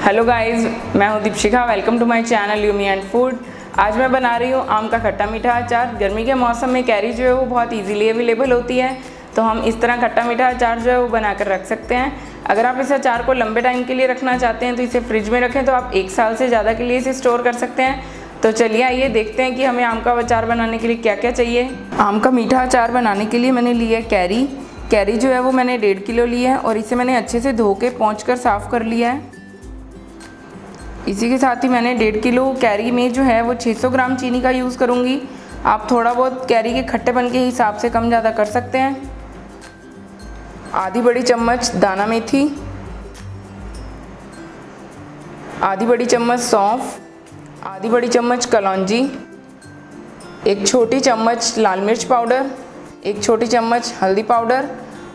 Hello guys, मैं हूँ Deepshikha. Welcome to my channel yummy and food. आज मैं बना रही हूँ आम का खट्टा मीठा अचार। गर्मी के मौसम में कैरी जो है वो बहुत इजीली अवेलेबल होती है, तो हम इस तरह खट्टा मीठा अचार जो है वो बनाकर रख सकते हैं। अगर आप इस अचार को लंबे टाइम के लिए रखना चाहते हैं तो इसे फ्रिज में रखें तो आप 1 साल से ज़्यादा के लिए इसे स्टोर कर सकते हैं। तो चलिए आइए देखते हैं कि हमें आम का अचार बनाने के लिए क्या क्या चाहिए। आम का मीठा अचार बनाने के लिए मैंने लिया कैरी जो है वो मैंने 1.5 किलो ली है और इसे मैंने अच्छे से धो के पोंछ कर साफ़ कर लिया है। इसी के साथ ही मैंने 1.5 किलो कैरी में जो है वो 600 ग्राम चीनी का यूज़ करूँगी। आप थोड़ा बहुत कैरी के खट्टेपन के हिसाब से कम ज़्यादा कर सकते हैं। आधी बड़ी चम्मच दाना मेथी, आधी बड़ी चम्मच सौंफ, आधी बड़ी चम्मच कलौंजी, 1 छोटी चम्मच लाल मिर्च पाउडर, 1 छोटी चम्मच हल्दी पाउडर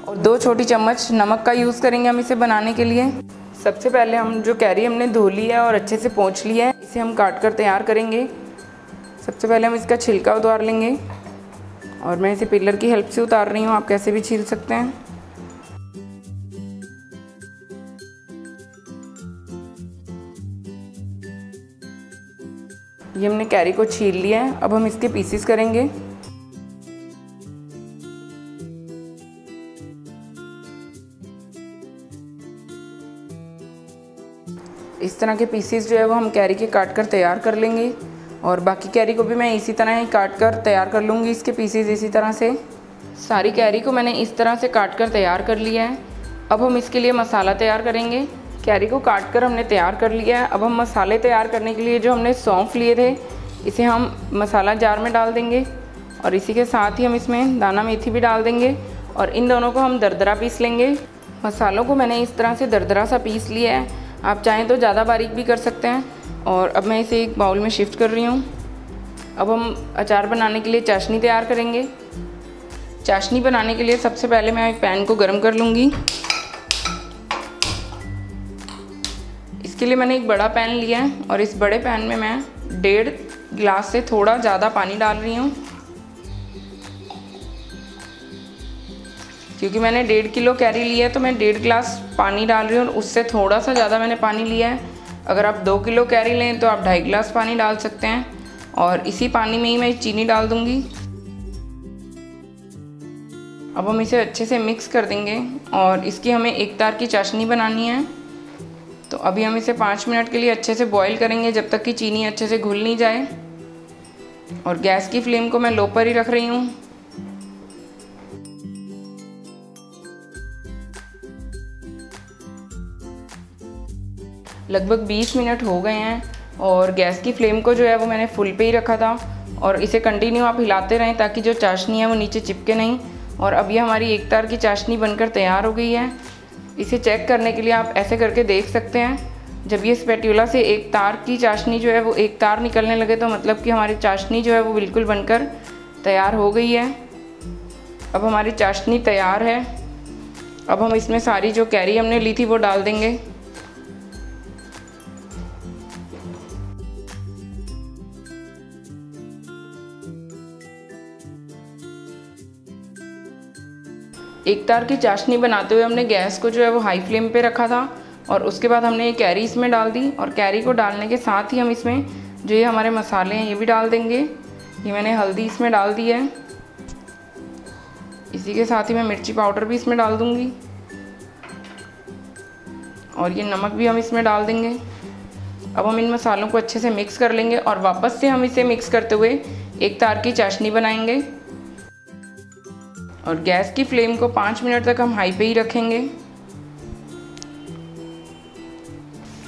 और 2 छोटी चम्मच नमक का यूज़ करेंगे हम इसे बनाने के लिए। सबसे पहले हम जो कैरी हमने धो ली है और अच्छे से पोंछ लिया है, इसे हम काट कर तैयार करेंगे। सबसे पहले हम इसका छिलका उतार लेंगे और मैं इसे पिलर की हेल्प से उतार रही हूँ, आप कैसे भी छील सकते हैं। ये हमने कैरी को छील लिया है, अब हम इसके पीसेस करेंगे। इस तरह के पीसेस जो है वो हम कैरी के काट कर तैयार कर लेंगे और बाकी कैरी को भी मैं इसी तरह ही काट कर तैयार कर लूँगी। इसके पीसेस इसी तरह से सारी कैरी को मैंने इस तरह से काट कर तैयार कर लिया है। अब हम इसके लिए मसाला तैयार करेंगे। कैरी को काट कर हमने तैयार कर लिया है। अब हम मसाले तैयार करने के लिए जो हमने सौंफ लिए थे इसे हम मसाला जार में डाल देंगे और इसी के साथ ही हम इसमें दाना मेथी भी डाल देंगे और इन दोनों को हम दरदरा पीस लेंगे। मसालों को मैंने इस तरह से दरदरा सा पीस लिया है, आप चाहें तो ज़्यादा बारीक भी कर सकते हैं। और अब मैं इसे एक बाउल में शिफ्ट कर रही हूँ। अब हम अचार बनाने के लिए चाशनी तैयार करेंगे। चाशनी बनाने के लिए सबसे पहले मैं एक पैन को गर्म कर लूँगी। इसके लिए मैंने एक बड़ा पैन लिया है और इस बड़े पैन में मैं 1.5 गिलास से थोड़ा ज़्यादा पानी डाल रही हूँ। क्योंकि मैंने 1.5 किलो कैरी लिया है तो मैं 1.5 गिलास पानी डाल रही हूँ और उससे थोड़ा सा ज़्यादा मैंने पानी लिया है। अगर आप 2 किलो कैरी लें तो आप 2.5 गिलास पानी डाल सकते हैं और इसी पानी में ही मैं चीनी डाल दूँगी। अब हम इसे अच्छे से मिक्स कर देंगे और इसकी हमें एक तार की चाशनी बनानी है। तो अभी हम इसे 5 मिनट के लिए अच्छे से बॉईल करेंगे जब तक कि चीनी अच्छे से घुल नहीं जाए। और गैस की फ्लेम को मैं लो पर ही रख रही हूँ। लगभग 20 मिनट हो गए हैं और गैस की फ्लेम को जो है वो मैंने फुल पे ही रखा था और इसे कंटिन्यू आप हिलाते रहें ताकि जो चाशनी है वो नीचे चिपके नहीं। और अब ये हमारी एक तार की चाशनी बनकर तैयार हो गई है। इसे चेक करने के लिए आप ऐसे करके देख सकते हैं। जब ये स्पैटुला से एक तार की चाशनी जो है वो एक तार निकलने लगे तो मतलब कि हमारी चाशनी जो है वो बिल्कुल बनकर तैयार हो गई है। अब हमारी चाशनी तैयार है। अब हम इसमें सारी जो कैरी हमने ली थी वो डाल देंगे। एक तार की चाशनी बनाते हुए हमने गैस को जो है वो हाई फ्लेम पे रखा था और उसके बाद हमने ये कैरी इसमें डाल दी और कैरी को डालने के साथ ही हम इसमें जो ये हमारे मसाले हैं ये भी डाल देंगे। ये मैंने हल्दी इसमें डाल दी है, इसी के साथ ही मैं मिर्ची पाउडर भी इसमें डाल दूँगी और ये नमक भी हम इसमें डाल देंगे। अब हम इन मसालों को अच्छे से मिक्स कर लेंगे और वापस से हम इसे मिक्स करते हुए एक तार की चाशनी बनाएंगे और गैस की फ्लेम को 5 मिनट तक हम हाई पे ही रखेंगे।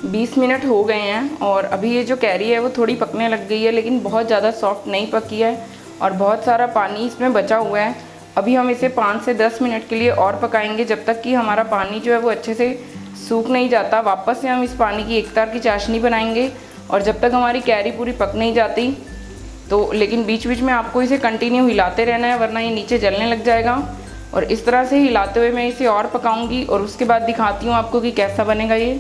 20 मिनट हो गए हैं और अभी ये जो कैरी है वो थोड़ी पकने लग गई है, लेकिन बहुत ज़्यादा सॉफ्ट नहीं पकी है और बहुत सारा पानी इसमें बचा हुआ है। अभी हम इसे 5 से 10 मिनट के लिए और पकाएंगे जब तक कि हमारा पानी जो है वो अच्छे से सूख नहीं जाता। वापस से हम इस पानी की एक तार की चाशनी बनाएंगे और जब तक हमारी कैरी पूरी पक नहीं जाती तो लेकिन बीच बीच में आपको इसे कंटिन्यू हिलाते रहना है वरना ये नीचे जलने लग जाएगा। और इस तरह से हिलाते हुए मैं इसे और पकाऊंगी और उसके बाद दिखाती हूँ आपको कि कैसा बनेगा। ये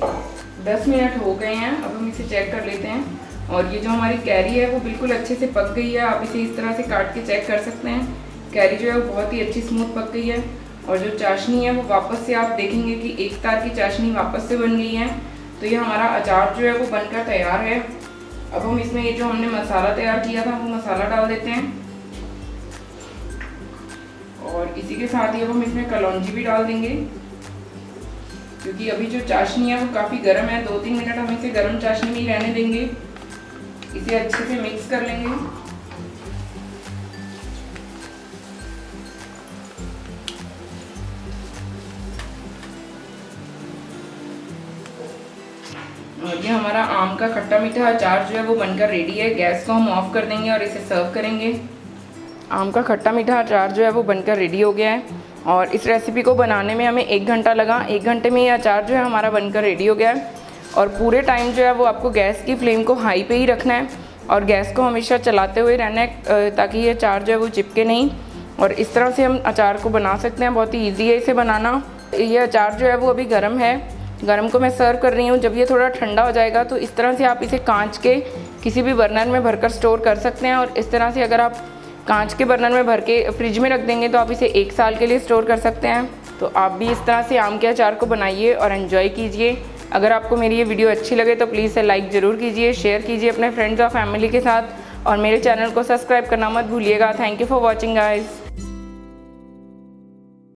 10 मिनट हो गए हैं, अब हम इसे चेक कर लेते हैं और ये जो हमारी कैरी है वो बिल्कुल अच्छे से पक गई है। आप इसे इस तरह से काट के चेक कर सकते हैं। कैरी जो है वो बहुत ही अच्छी स्मूथ पक गई है और जो चाशनी है वो वापस से आप देखेंगे कि एक तार की चाशनी वापस से बन गई है। तो ये हमारा अचार जो है वो बनकर तैयार है। अब हम इसमें ये जो हमने मसाला तैयार किया था वो मसाला डाल देते हैं, और इसी के साथ ही अब हम इसमें कलौंजी भी डाल देंगे, क्योंकि अभी जो चाशनी है वो काफ़ी गर्म है। 2-3 मिनट हम इसे गर्म चाशनी में ही रहने देंगे। इसे अच्छे से मिक्स कर लेंगे। ये हमारा आम का खट्टा मीठा अचार जो है वो बनकर रेडी है। गैस को हम ऑफ कर देंगे और इसे सर्व करेंगे। आम का खट्टा मीठा अचार जो है वो बनकर रेडी हो गया है, और इस रेसिपी को बनाने में हमें 1 घंटा लगा। 1 घंटे में ये अचार जो है हमारा बनकर रेडी हो गया है। और पूरे टाइम जो है वो आपको गैस की फ्लेम को हाई पे ही रखना है, और गैस को हमेशा चलाते हुए रहना है ताकि ये अचार जो है वो चिपके नहीं। और इस तरह से हम अचार को बना सकते हैं, बहुत ही ईजी है इसे बनाना। ये अचार जो है वो अभी गर्म है, गर्म को मैं सर्व कर रही हूँ। जब ये थोड़ा ठंडा हो जाएगा तो इस तरह से आप इसे कांच के किसी भी बर्नर में भरकर स्टोर कर सकते हैं। और इस तरह से अगर आप कांच के बर्नर में भर के फ्रिज में रख देंगे तो आप इसे 1 साल के लिए स्टोर कर सकते हैं। तो आप भी इस तरह से आम के अचार को बनाइए और एंजॉय कीजिए। अगर आपको मेरी ये वीडियो अच्छी लगे तो प्लीज़ लाइक ज़रूर कीजिए, शेयर कीजिए अपने फ्रेंड्स और फैमिली के साथ, और मेरे चैनल को सब्सक्राइब करना मत भूलिएगा। Thank you for watching guys.